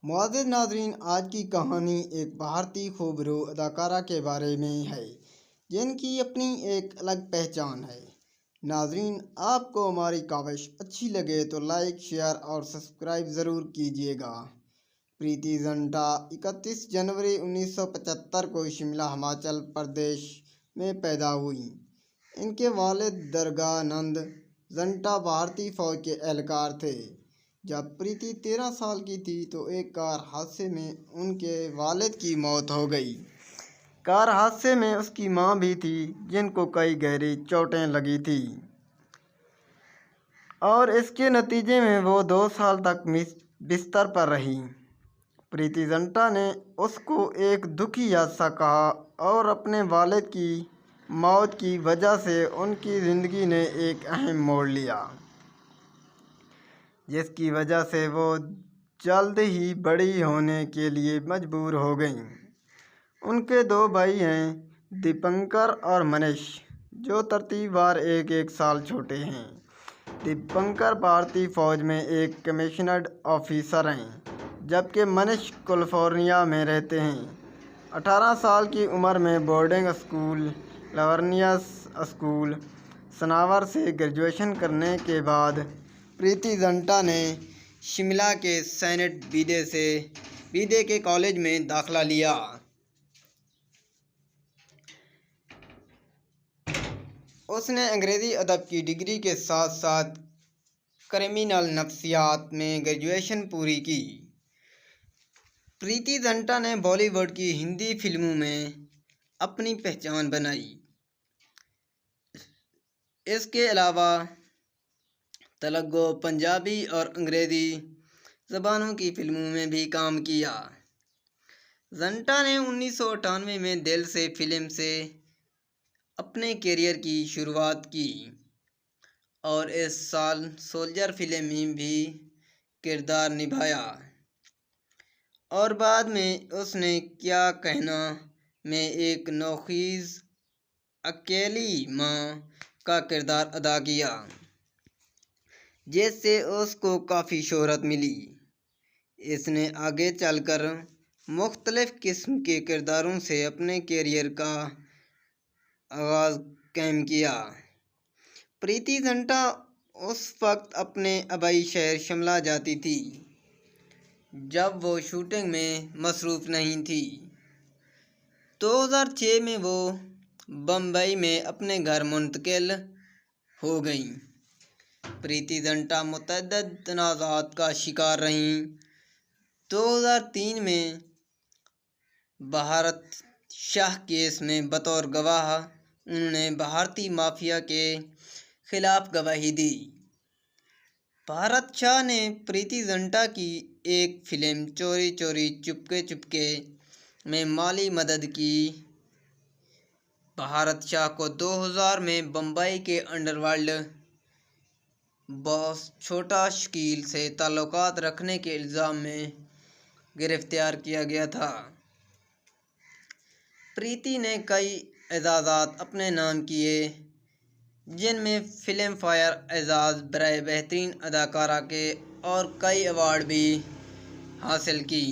معزز ناظرین، آج کی کہانی ایک بھارتی خوبرو اداکارہ کے بارے میں ہے جن کی اپنی ایک الگ پہچان ہے۔ ناظرین، آپ کو ہماری کاوش اچھی لگے تو لائک، شیئر اور سبسکرائب ضرور کیجیے گا۔ پریتی زنٹا 31 جنوری 1975 کو شملہ، ہماچل پردیش میں پیدا ہوئیں۔ ان کے والد درگا نند زنٹا بھارتی فوج کے اہلکار تھے۔ جب پریتی 13 سال کی تھی تو ایک کار حادثے میں ان کے والد کی موت ہو گئی۔ کار حادثے میں اس کی ماں بھی تھی جن کو کئی گہری چوٹیں لگی تھیں اور اس کے نتیجے میں وہ 2 سال تک بستر پر رہیں۔ پریتی زنٹا نے اس کو ایک دکھی حادثہ کہا اور اپنے والد کی موت کی وجہ سے ان کی زندگی نے ایک اہم موڑ لیا، جس کی وجہ سے وہ جلد ہی بڑی ہونے کے لیے مجبور ہو گئیں۔ ان کے 2 بھائی ہیں، دیپنکر اور منیش، جو ترتیب وار ایک سال چھوٹے ہیں۔ دیپنکر بھارتی فوج میں ایک کمیشنڈ آفیسر ہیں، جبکہ منیش کیلیفورنیا میں رہتے ہیں۔ 18 سال کی عمر میں بورڈنگ اسکول لورنس اسکول، سناور سے گریجویشن کرنے کے بعد پریتی زنٹا نے شملہ کے سینٹ بیدے کے کالج میں داخلہ لیا۔ اس نے انگریزی ادب کی ڈگری کے ساتھ ساتھ کرمنل نفسیات میں گریجویشن پوری کی۔ پریتی زنٹا نے بالی ووڈ کی ہندی فلموں میں اپنی پہچان بنائی۔ اس کے علاوہ تیلگو، پنجابی اور انگریزی زبانوں کی فلموں میں بھی کام کیا۔ زنٹا نے 1998 میں دل سے فلم سے اپنے کیریئر کی شروعات کی اور اس سال سولجر فلم میں بھی کردار نبھایا، اور بعد میں اس نے کیا کہنا میں ایک نوخیز اکیلی ماں کا کردار ادا کیا، جس سے اس کو کافی شہرت ملی۔ اس نے آگے چل کر مختلف قسم کے کرداروں سے اپنے کیریئر کا آغاز کیا۔ پریتی زنٹا اس وقت اپنے آبائی شہر شملہ جاتی تھی جب وہ شوٹنگ میں مصروف نہیں تھی۔ 2006 میں وہ بمبئی میں اپنے گھر منتقل ہو گئیں۔ پریتی زنٹا متعدد تنازعات کا شکار رہیں۔ 2003 میں بھارت شاہ کیس میں بطور گواہ انہوں نے بھارتی مافیا کے خلاف گواہی دی۔ بھارت شاہ نے پریتی زنٹا کی ایک فلم چوری چوری چپکے چپکے میں مالی مدد کی۔ بھارت شاہ کو 2000 میں بمبئی کے انڈر ورلڈ باس چھوٹا شکیل سے تعلقات رکھنے کے الزام میں گرفتار کیا گیا تھا۔ پریتی نے کئی اعزازات اپنے نام کیے، جن میں فلم فیئر اعزاز برائے بہترین اداکارہ کے اور کئی ایوارڈ بھی حاصل کی۔